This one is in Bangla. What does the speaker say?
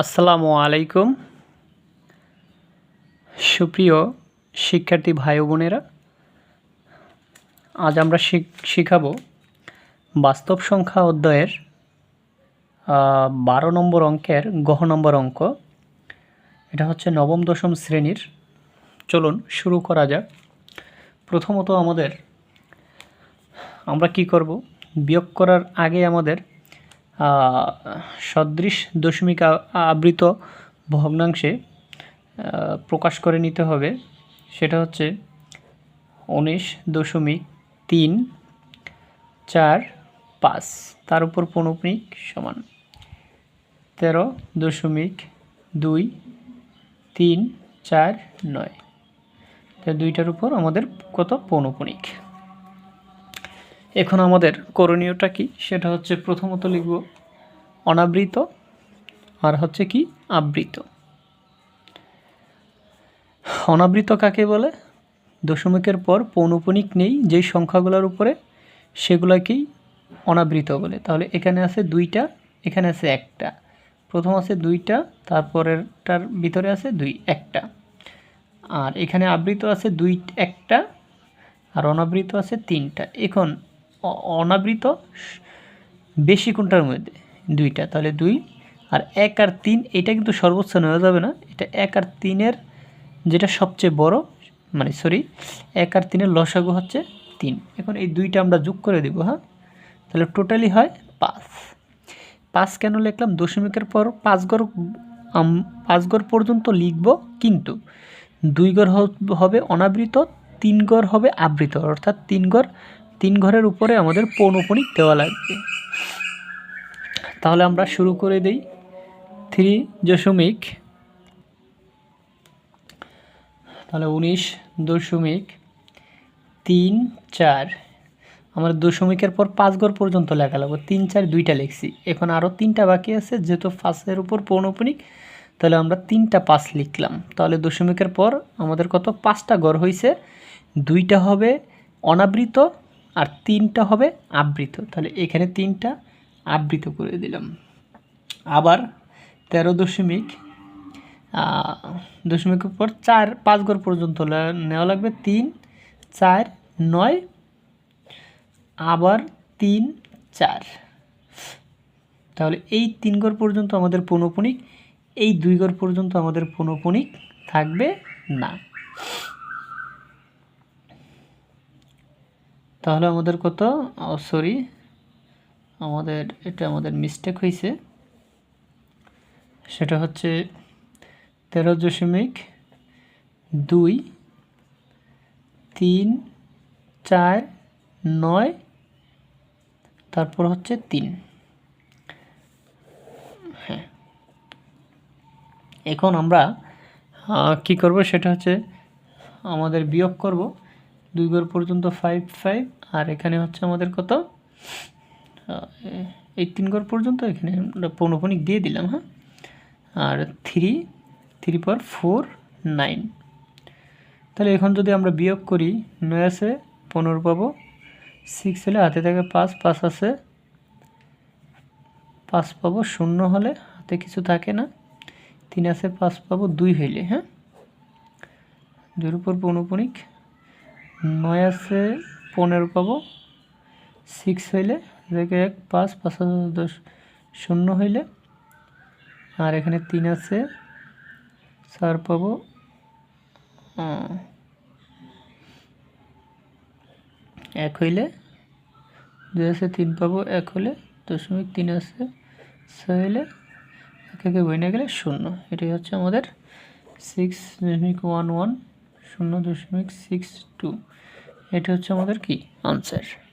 আসসালামু আলাইকুম সুপ্রিয় শিক্ষার্থী ভাই ও বোনেরা, আজ আমরা শিখাবো বাস্তব সংখ্যা অধ্যায়ের 12 নম্বর অঙ্কের গহ নম্বর অঙ্ক। এটা হচ্ছে নবম দশম শ্রেণীর। চলুন শুরু করা যাক। প্রথমত আমরা কি করব, বিয়োগ করার আগে আমাদের সদৃশ দশমিক আবৃত ভগ্নাংশে প্রকাশ করে নিতে হবে। সেটা হচ্ছে 19.345, তার উপর পৌনঃপুনিক সমান 13.239। দুইটার উপর আমাদের কত পৌনঃপুনিক। এখন আমাদের করণীয়টা কি, সেটা হচ্ছে প্রথমত লিখব অনাবৃত আর হচ্ছে কি আবৃত। অনাবৃত কাকে বলে? দশমিকের পর পৌনঃপুনিক নেই যেই সংখ্যাগুলোর উপরে, সেগুলোকেই অনাবৃত বলে। তাহলে এখানে আছে দুইটা, এখানে আছে একটা। প্রথম আছে দুইটা, তারপরেরটার ভিতরে আছে একটা। আর এখানে আবৃত আছে একটা, আর অনাবৃত আছে তিনটা। এখন অনাবৃত বেশি কোনটার মধ্যে? দুইটা। তাহলে 2 আর 1 আর 3, এটা কিন্তু সর্বোচ্চ নেওয়া যাবে না। এটা 1 আর 3-এর যেটা সবচেয়ে বড়, 1 আর 3-এর লসাগু হচ্ছে 3। এখন এই দুইটা আমরা যোগ করে দিব। হ্যাঁ, তাহলে টোটালি হয় 5। কেন লিখলাম? দশমিকের পর 5 ঘর পর্যন্ত লিখব, কিন্তু 2 ঘর হবে অনাবৃত, 3 ঘর হবে আবৃত। অর্থাৎ 3 ঘরের উপরে আমাদের পৌনঃপুনিক দেওয়া লাগবে। তাহলে আমরা শুরু করে দেই। 19.34 আমরা দশমিকের পর 5 ঘর পর্যন্ত লেখা লাগবে। 3, 4 দুইটা লিখছি, এখন আরও 3টা বাকি আছে। যেহেতু 5-এর উপর পৌনঃপুনিক, তাহলে আমরা 3টা 5 লিখলাম। তাহলে দশমিকের পর আমাদের কত? 5টা ঘর হয়েছে। 2টা হবে অনাবৃত আর 3টা হবে আবৃত। তাহলে এখানে 3টা আবৃত করে দিলাম। আবার 13.দশমিকের পর 5 ঘর পর্যন্ত নেওয়া লাগবে। 3, 4, 9, আবার 3, 4। তাহলে এই 3 ঘর পর্যন্ত আমাদের পৌনঃপুনিক, এই 2 ঘর পর্যন্ত আমাদের পৌনঃপুনিক থাকবে না। তাহলে আমাদের কত? আমাদের মিস্টেক হয়েছে। সেটা হচ্ছে 13.239, তারপর হচ্ছে 3। হ্যাঁ, এখন আমরা কি করব, সেটা হচ্ছে আমাদের বিয়োগ করব। 2 ঘর পর্যন্ত 5, আর এখানে হচ্ছে আমাদের কত? এই 3 ঘর পর্যন্ত এখানে আমরা পৌনঃপুনিক দিয়ে দিলাম। হ্যাঁ, আর 3 পর 4, 9। তাহলে এখন যদি আমরা বিয়োগ করি, 9 আছে 15 পাবো, 6 হলে হাতে থাকে 5 আছে 5 পাবো, 0 হলে হাতে কিছু থাকে না, 3 আছে 5 পাবো 2 হইলে। হ্যাঁ, 2-এর উপর পৌনঃপুনিক। 9 আছে 15 পাবো, 6 হইলে 1 5 5 10, 0 হইলে। আর এখানে 3 আছে 4 পাবো, 1 হইলে। 2 আছে 3 পাবো, 1 হলে। 0.3 আছে 6 হইলে, 1 বইনে গেলে 0। এটাই হচ্ছে আমাদের 6.11 0.62। এটা হচ্ছে আমাদের কি আনসার।